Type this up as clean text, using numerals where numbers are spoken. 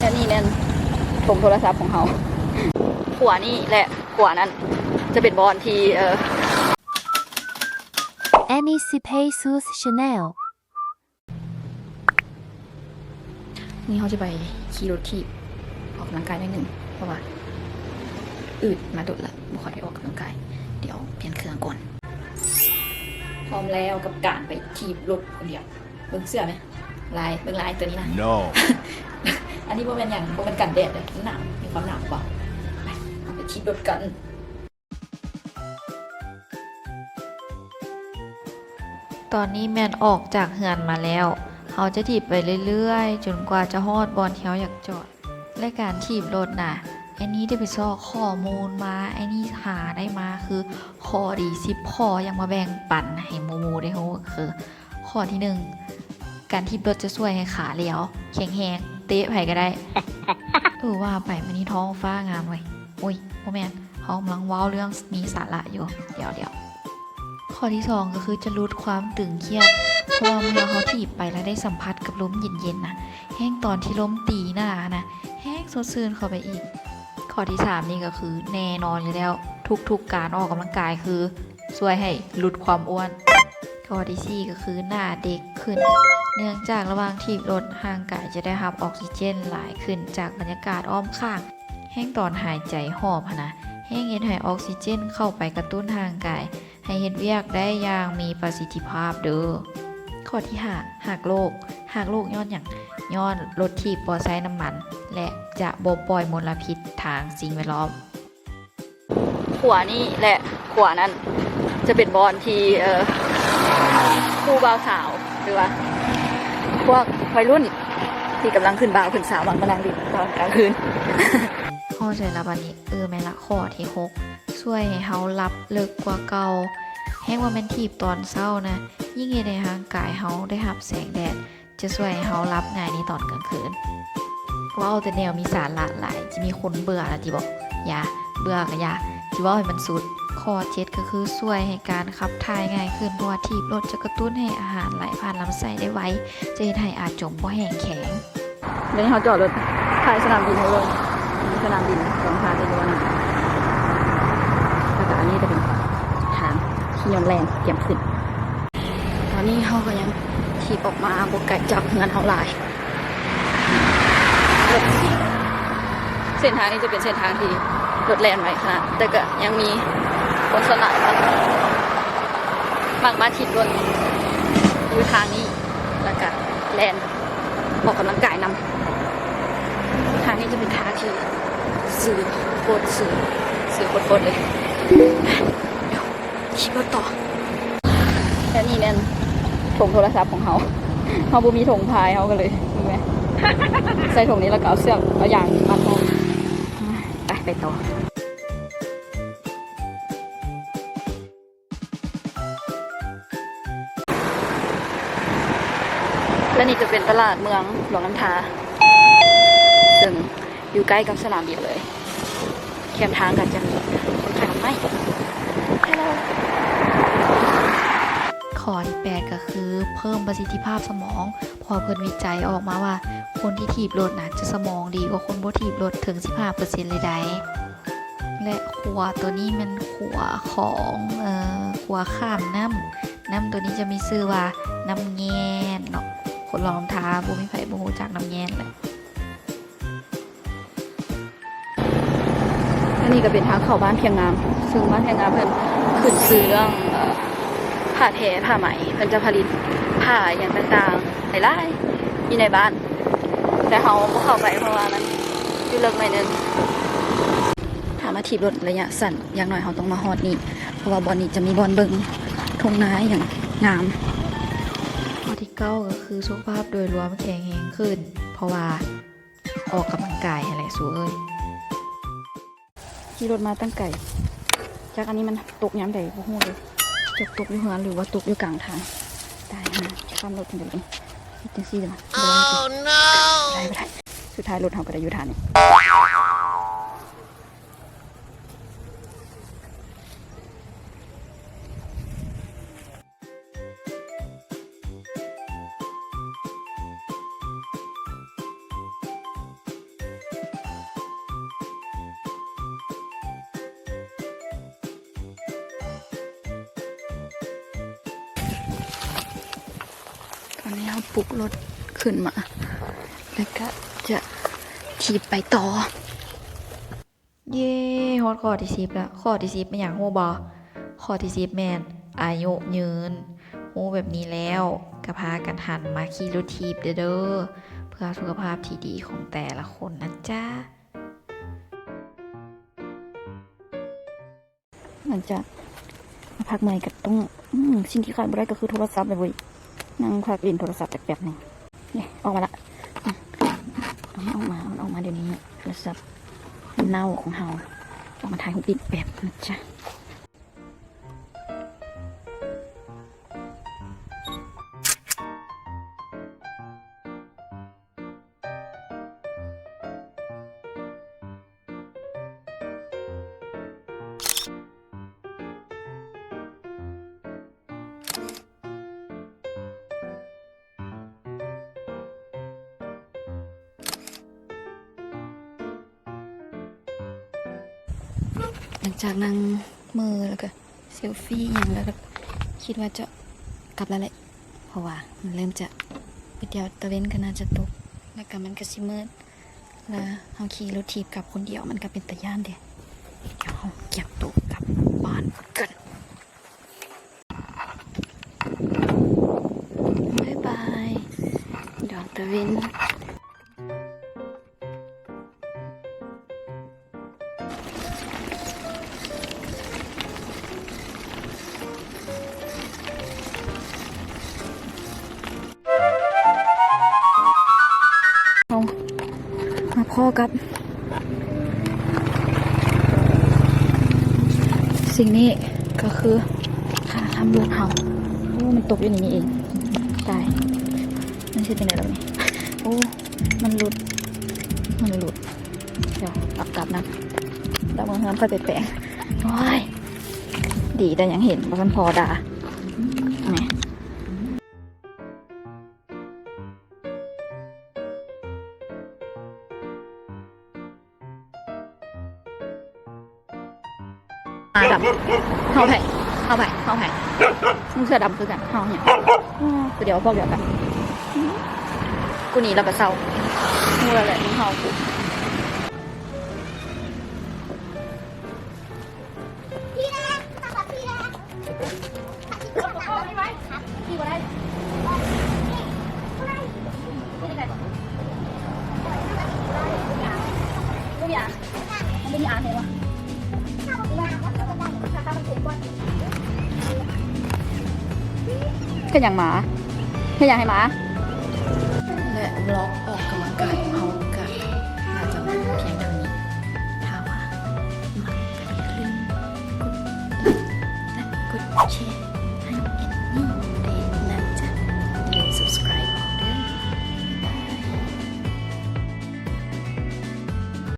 และนี่เนี่ยผมโทรศัพท์ของเขาขวานี่และขวานั้นจะเป็นบอลที่Annie Spaces Chanel นี่เขาจะไปขี่รถทีบออกกำลังกายนิดนึงเพราะว่าอืดมาดุดละบุคคลได้ออกกำลังกายเดี๋ยวเปลี่ยนเครื่องก่อนพร้อมแล้วกับการไปทีบรถคนเดียวเบิ่งเสื้อไหมลายเบิ่งลายตัวนี้นะ No อันนี้โบเป็นอย่างโบเป็นกันแดดเลยหนาวมีความหนาวเปล่าไปทีบรถกันตอนนี้แมนออกจากเหือนมาแล้วเขาจะถีบไปเรื่อยๆจนกว่าจะฮอดบอลที่เขาอยากจอดและการถีบรถน่ะไอ้นี้ได้ไปซอกข้อมูลมาไอ้นี่หาได้มาคือข้อดี10ข้อยังมาแบ่งปันให้หมูได้เขาคือข้อที่1การถีบรถจะช่วยให้ขาเลี้ยวแข็งแรงเตะไผก็ได้ ว่าไปมันนี่ท้องฟ้างามเว้ยอุ้ยโมแมนเขากำลังว้าวเรื่องมีสาระอยู่เดี๋ยวข้อที่2ก็คือจะลดความตึงเครียดเพราะว่าเมื่อเขาถีบไปแล้วได้สัมผัสกับลมเย็นๆนะแห้งตอนที่ลมตีหน้านะแห้งสดชื่นเข้าไปอีกข้อที่3นี่ก็คือแน่นอนเลยแล้วทุกการออกกำลังกายคือช่วยให้ลดความอ้วนข้อที่4ก็คือหน้าเด็กขึ้นเนื่องจากระหว่างถีบรถห่างกายจะได้รับออกซิเจนหลายขึ้นจากบรรยากาศอ้อมข้างแห้งตอนหายใจหอบนะแห้งเย็นให้ออกซิเจนเข้าไปกระตุ้นห่างกายให้เฮ็ดเวียกได้อย่างมีประสิทธิภาพเด้อข้อที่5หักโลกย้อนอย่างย้อนรถถีบบ่ใช้น้ำมัน และจะบ่ปล่อยมลพิษทางสิ่งแวดล้อมขวานี่และขวานั้นจะเป็นบอลที่คู่บ่าวสาวหรือว่าพวกวัยรุ่นที่กำลังขึ้นบ่าวขึ้นสาวบางกำลังดิตอนกลางคืน ข้อใจละบัดนี้แม่นละข้อที่6ช่วยให้เฮารับเลิกกว่าเก่าแห้งว่าแม่นถีบตอนเช้านะยิ่งเฮ็ดให้ร่างกายเฮาได้รับแสงแดดจะช่วยให้เฮารับง่ายในตอนกลางคืนว่าเอาแต่แนวมีสาระหลายจะมีคนเบื่อนะที่บอกอย่าเบื่อก็อย่าที่ว่าให้มันสุดข้อ7ก็คือช่วยให้การขับถ่ายง่ายขึ้นเพราะว่าถีบรถจะกระตุ้นให้อาหารไหลผ่านลำไส้ได้ไวจะเฮ็ดให้อาจจมบ่แห้งแข็ง เดี๋ยวนี้เขาจอดรถถ่ายสนามบินให้เลยสนามบินสองทางได้ด้วยนะแล้วก็อันนี้จะเป็นทางที่ยอนแลนเตรียมขึ้นตอนนี้เขาก็ยังขี่ออกมาบกไก่จับเงินเขาหลายเส้นทางนี้จะเป็นเส้นทางที่รถแลนไว้ค่ะแต่ก็ยังมีคนสนับมากมาถีบรถอยู่ทางนี้แล้วก็แลนออกกำลังกายนำทางนี้จะเป็นทางที่สื่อโคตรเลยเดี๋ยวขี่รถต่อและนี่เนี่ยถุงโทรศัพท์ของเขาบุมีถุงพายเขากันเลยดูไหมใส่ถุงนี้แล้วก็เอาเสื้อเอาอย่างมาต่อไปต่อและนี่จะเป็นตลาดเมืองหลวงน้ำทาซึ่งอยู่ใกล้กับสนามบินเลยแคมทางกันจะมีคนขายไหมข้อที่8ก็คือเพิ่มประสิทธิภาพสมองพอเพิ่นวิจัยออกมาว่าคนที่ถีบรถน่ะจะสมองดีกว่าคนบ่ถีบรถถึง 15% เลยได้และขวดตัวนี้มันขวดของขวดข้ามน้ำตัวนี้จะมีชื่อว่าน้ำแง่นเนาะคนลองทาบ่มีไผบ่ฮู้จักน้ำแง่นเลยอันนี้ก็เป็นทางเข้าบ้านเพียงงามซึ่งบ้านเพียงงามเพิ่นขึ้นซื้อเรื่องผ้าแท้ผ้าไหมเพิ่นจะผลิตผ้าอย่างต่างๆหลายๆอยู่ในบ้านแต่เขาบ่เข้าไปเพราะว่ามันอยู่เลิกหน่อยนึงถ้ามาถีบรถระยะสั้นอย่างน้อยเขาต้องมาฮอดนี่เพราะว่าบอนนี้จะมีบอนเบิงทุ่งนาอย่างงามข้อที่9ก็คือสุขภาพโดยรวมแข็งแรงขึ้นเพราะว่าออกกำลังกายอะไรสู้ขี่รถมาตั้งไก่จากอันนี้มันตกย้ำใดพวกหูเลยจะตกอยู่เฮือนหรือว่าตกอยู่กลางทางได้นะข้ามรถถึงเดี๋ยวนี้จังซี่เลยได้ไม่ได้สุดท้ายรถเขาก็ได้อยู่ทางนี้ อนนี้เราปลุกรถขึ้นมา แล้วก็จะถีบไปต่อ เย้ฮอดข้อที่10แล้วข้อที่10เป็นอย่างฮู้บ่ข้อที่10แม่นอายุยืนฮู้แบบนี้แล้วก็พากันหันมาขี่รถถีบเด้อเพื่อสุขภาพที่ดีของแต่ละคนนะจ๊ะ หลังจากมาพักใหม่ก็ต้องสิ่งที่ขาดไม่ได้ก็คือโทรศัพท์เลยเว้ยนั่งพักเล่นโทรศัพท์แป๊บๆหนึงเนี่ยออกมาละเอาให้ออกมามันออกมาเดี๋ยวนี้โทรศัพท์เน่าของเราออกมาถ่ายรูปปิดแบบนะจ๊ะหลังจากนั่งมือแล้วก็เซลฟี่อย่างแล้วก็คิดว่าจะกลับแล้วแหละเพราะว่ามันเริ่มจะไปเดียวตะเว้นก็น่าจะตกแล้วก็มันก็สิมืดแล้วเอาขี่รถถีบกลับคนเดียวมันก็เป็นตะย่านเดียวเดี๋ยวเราเก็บตัวกลับบ้านกันบ๊ายบายดอกตะเว้นมาพ่อกับ สิ่งนี้ก็คือขาทำรถเห่าโอ้มันตกอยู่ในนี้เองตายมันชื่อเป็นอะไรแล้วนี่โอ้มันหลุดเดี๋ยวกลับนะแล้วมันค่อยไปแปลงโอ้ยดีแต่ยังเห็นว่ามันพอด่าเนี่ยดำเห่าไผ่มึงเสื้อดำคือกันเห่าเนี่ยคือเดี๋ยวพวกเดียวกันกูหนีแล้วก็เศร้ามึงอะไรมึงเห่ากูแค่อย่างหมาแค่อย่างให้หมาและบล็อกไป